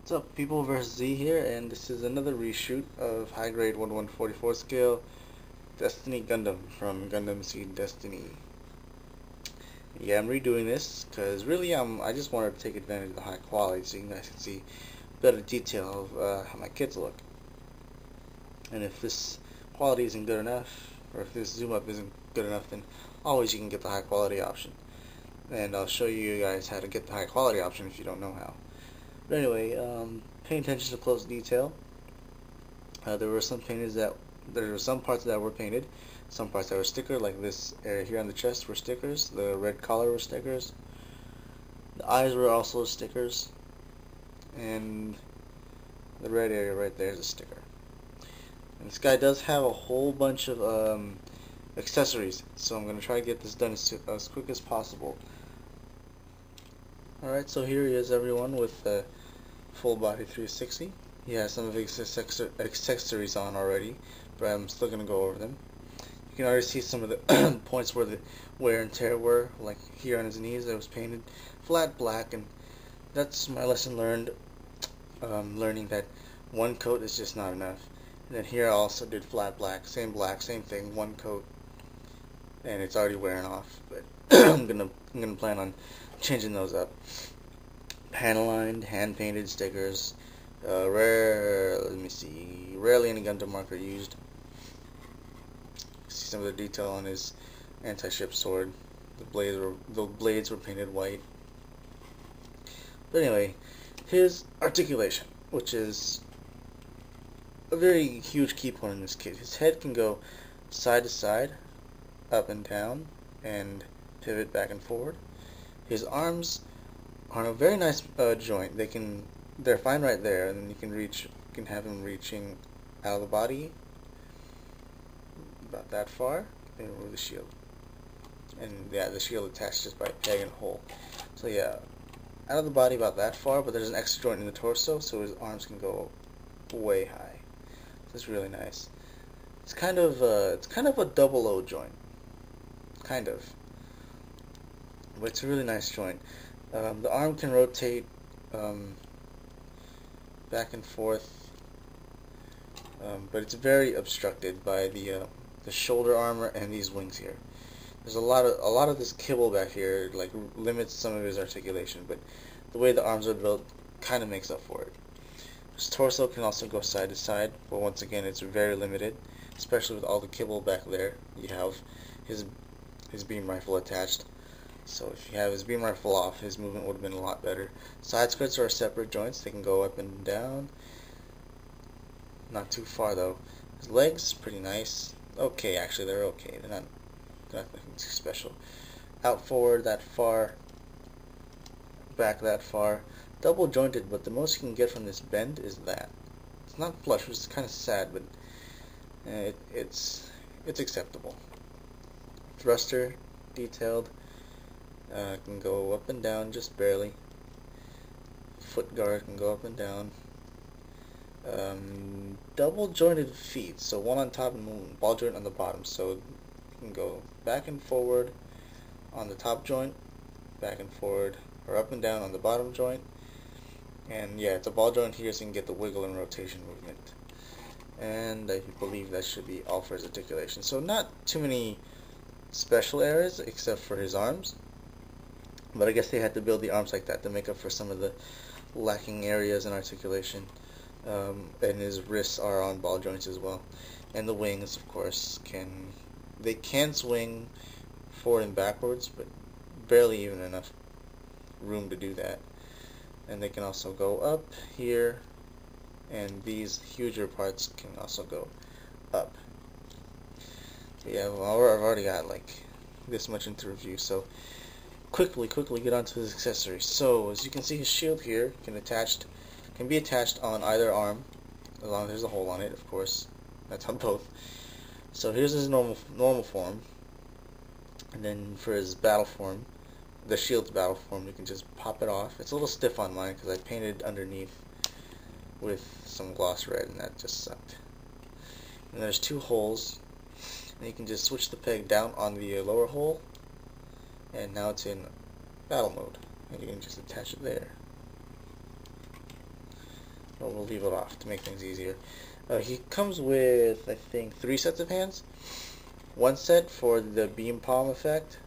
What's up, people versus Z here, and this is another reshoot of high grade 1/144 scale Destiny Gundam from Gundam Seed Destiny. Yeah, I'm redoing this because really I just wanted to take advantage of the high quality so you guys can see better detail of how my kids look. And if this quality isn't good enough, or if this zoom up isn't good enough, then always you can get the high quality option. And I'll show you guys how to get the high quality option if you don't know how. But anyway, paying attention to close detail. There were some parts that were painted, some parts that were sticker, like this area here on the chest were stickers, the red collar were stickers, the eyes were also stickers, and the red area right there is a sticker. And this guy does have a whole bunch of accessories, so I'm going to try to get this done as quick as possible. Alright, so here he is, everyone, with the full body 360. He has some of his accessories on already, but I'm still going to go over them. You can already see some of the points where the wear and tear were, like here on his knees that was painted flat black, and that's my lesson learned, learning that one coat is just not enough. And then here I also did flat black, same thing, one coat, and it's already wearing off, but I'm gonna plan on changing those up. Panel lined, hand painted stickers. Rarely any Gundam marker used. See some of the detail on his anti-ship sword. The blades were painted white. But anyway, his articulation, which is a very huge key point in this kit. His head can go side to side, up and down, and pivot back and forward. His arms are a very nice joint. They're fine right there, and then you can have him reaching out of the body about that far, and remove the shield. And yeah, the shield attached just by a peg and hole. So yeah, out of the body about that far, but there's an extra joint in the torso, so his arms can go way high. So it's really nice. It's kind of a double O joint, kind of. But it's a really nice joint. The arm can rotate back and forth, but it's very obstructed by the shoulder armor and these wings here. There's a lot of this kibble back here, like, limits some of his articulation, but the way the arms are built kind of makes up for it. His torso can also go side to side, but once again it's very limited, especially with all the kibble back there. You have his beam rifle attached. So if you have his beam rifle off, his movement would have been a lot better. Side skirts are separate joints. They can go up and down. Not too far though. His legs, pretty nice. Okay, actually they're okay. They're not nothing too special. Out forward that far. Back that far. Double jointed, but the most you can get from this bend is that. It's not flush, which is kind of sad, but it's acceptable. Thruster, detailed. Can go up and down just barely. Foot guard can go up and down. Double jointed feet, so one on top and ball joint on the bottom, so you can go back and forward on the top joint, back and forward, or up and down on the bottom joint. And yeah, it's a ball joint here, so you can get the wiggle and rotation movement. And I believe that should be all for his articulation. So not too many special areas except for his arms. But I guess they had to build the arms like that to make up for some of the lacking areas in articulation. And his wrists are on ball joints as well. And the wings, of course, they can swing forward and backwards, but barely even enough room to do that. And they can also go up here, and these huger parts can also go up. Yeah, well, I've already got like this much into review, so quickly get onto his accessories. So as you can see, his shield here can be attached on either arm, as long as there's a hole on it, of course. That's on both. So here's his normal form, and then for his battle form, the shield's battle form, you can just pop it off. It's a little stiff on mine because I painted underneath with some gloss red, and that just sucked. And there's two holes, and you can just switch the peg down on the lower hole, and now it's in battle mode, and you can just attach it there. Well, we'll leave it off to make things easier. He comes with, I think, 3 sets of hands. One set for the beam palm effect,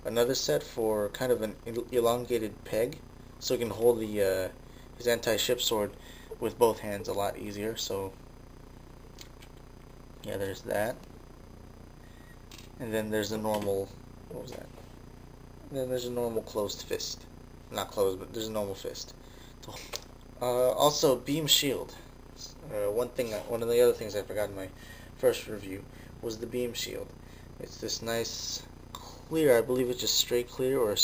another set for kind of an elongated peg, so he can hold the his anti-ship sword with both hands a lot easier. So yeah, there's that. And then there's the normal, what was that? And then there's a normal closed fist. Not closed, but there's a normal fist. Also, beam shield. One of the other things I forgot in my first review was the beam shield. It's this nice clear, I believe it's just straight clear or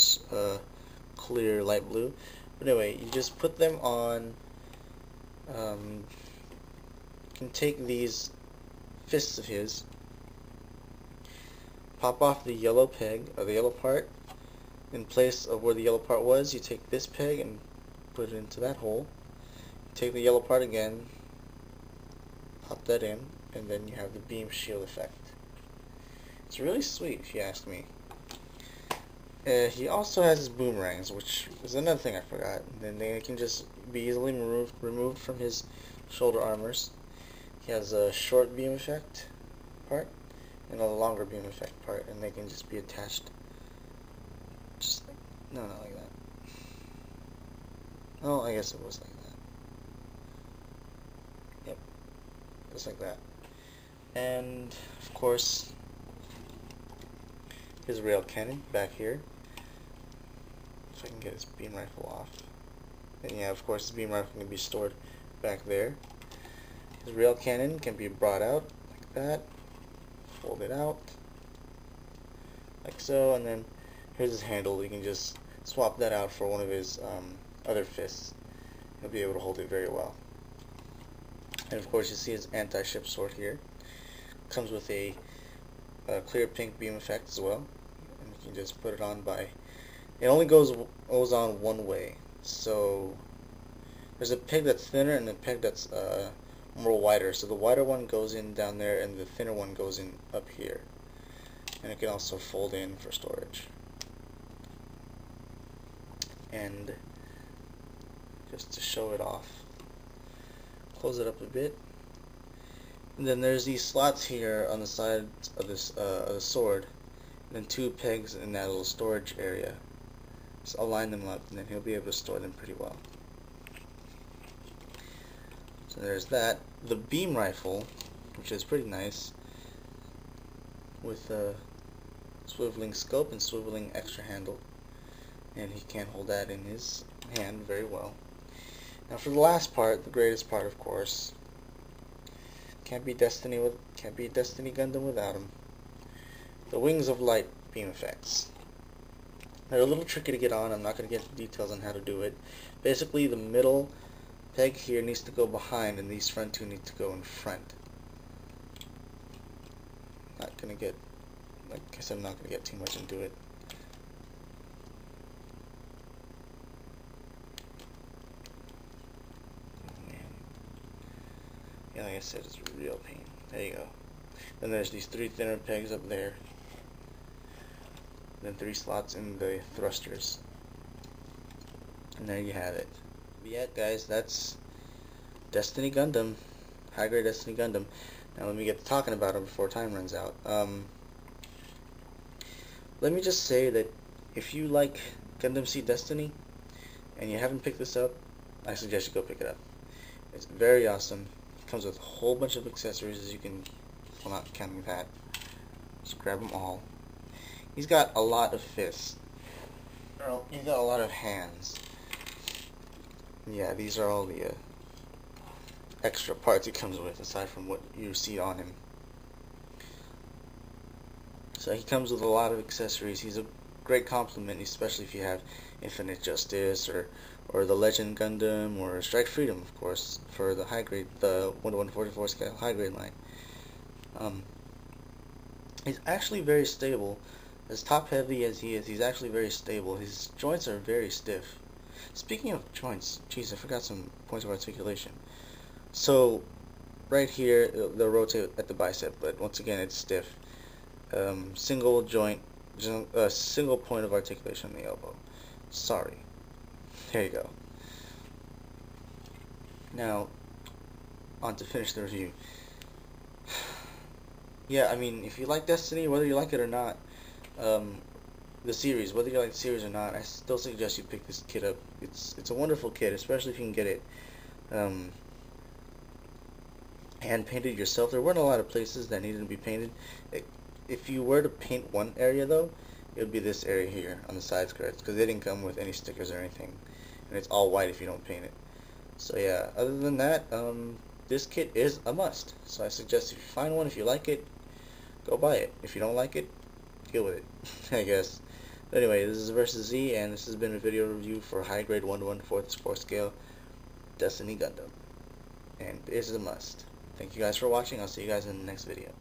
clear light blue. But anyway, you just put them on. You can take these fists of his, pop off the yellow peg, or the yellow part. In place of where the yellow part was, you take this peg and put it into that hole. Take the yellow part again, pop that in, and then you have the beam shield effect. It's really sweet, if you ask me. He also has his boomerangs, which is another thing I forgot. Then they can just be easily removed from his shoulder armors. He has a short beam effect part and a longer beam effect part, and they can just be attached. Just like, no, not like that. Oh, I guess it was like that. Yep, just like that. And of course, his rail cannon back here. If I can get his beam rifle off. And yeah, of course, his beam rifle can be stored back there. His rail cannon can be brought out like that, fold it out like so, and then here's his handle. You can just swap that out for one of his other fists. He'll be able to hold it very well. And of course, you see his anti-ship sword here. Comes with a clear pink beam effect as well, and you can just put it on by. It only goes on one way. So there's a peg that's thinner and a peg that's more wider. So the wider one goes in down there, and the thinner one goes in up here. And it can also fold in for storage. And just to show it off, close it up a bit. And then there's these slots here on the side of this of the sword, and then 2 pegs in that little storage area. Just align them up, and then he'll be able to store them pretty well. So there's that. The beam rifle, which is pretty nice, with a swiveling scope and swiveling extra handle, and he can hold that in his hand very well. Now for the last part, the greatest part, of course, can't be Destiny Gundam without him. The Wings of Light beam effects. They're a little tricky to get on. I'm not going to get into details on how to do it. Basically, the middle peg here needs to go behind, and these front 2 need to go in front. Not going to get, like I said, I'm not going to get too much into it. Oh, man. Yeah, like I said, it's a real pain. There you go. Then there's these 3 thinner pegs up there. Then 3 slots in the thrusters. And there you have it. But yeah, guys, that's Destiny Gundam. High-grade Destiny Gundam. Now let me get to talking about it before time runs out. Let me just say that if you like Gundam Seed Destiny and you haven't picked this up, I suggest you go pick it up. It's very awesome. It comes with a whole bunch of accessories, as you can, well, not counting that. Just grab them all. He's got a lot of fists. He's got a lot of hands. Yeah, these are all the extra parts he comes with, aside from what you see on him. So he comes with a lot of accessories. He's a great complement, especially if you have Infinite Justice or the Legend Gundam or Strike Freedom, of course, for the high grade, the 1/144 scale high grade line. He's actually very stable. As top heavy as he is, he's actually very stable. His joints are very stiff. Speaking of joints, geez, I forgot some points of articulation. So right here, they'll rotate at the bicep, but once again, it's stiff. Single joint, single point of articulation on the elbow. Sorry. There you go. Now, on to finish the review. Yeah, I mean, if you like Destiny, whether you like it or not, the series, whether you like the series or not, I still suggest you pick this kit up. It's a wonderful kit, especially if you can get it um, hand painted yourself. There weren't a lot of places that needed to be painted. If you were to paint one area though, it would be this area here on the side skirts, because they didn't come with any stickers or anything, and it's all white if you don't paint it. So yeah, other than that, this kit is a must. So I suggest if you find one, if you like it, go buy it. If you don't like it, deal with it, I guess. But anyway, this is Versus Z, and this has been a video review for high grade 1/1/4 support scale Destiny Gundam. And this is a must. Thank you guys for watching. I'll see you guys in the next video.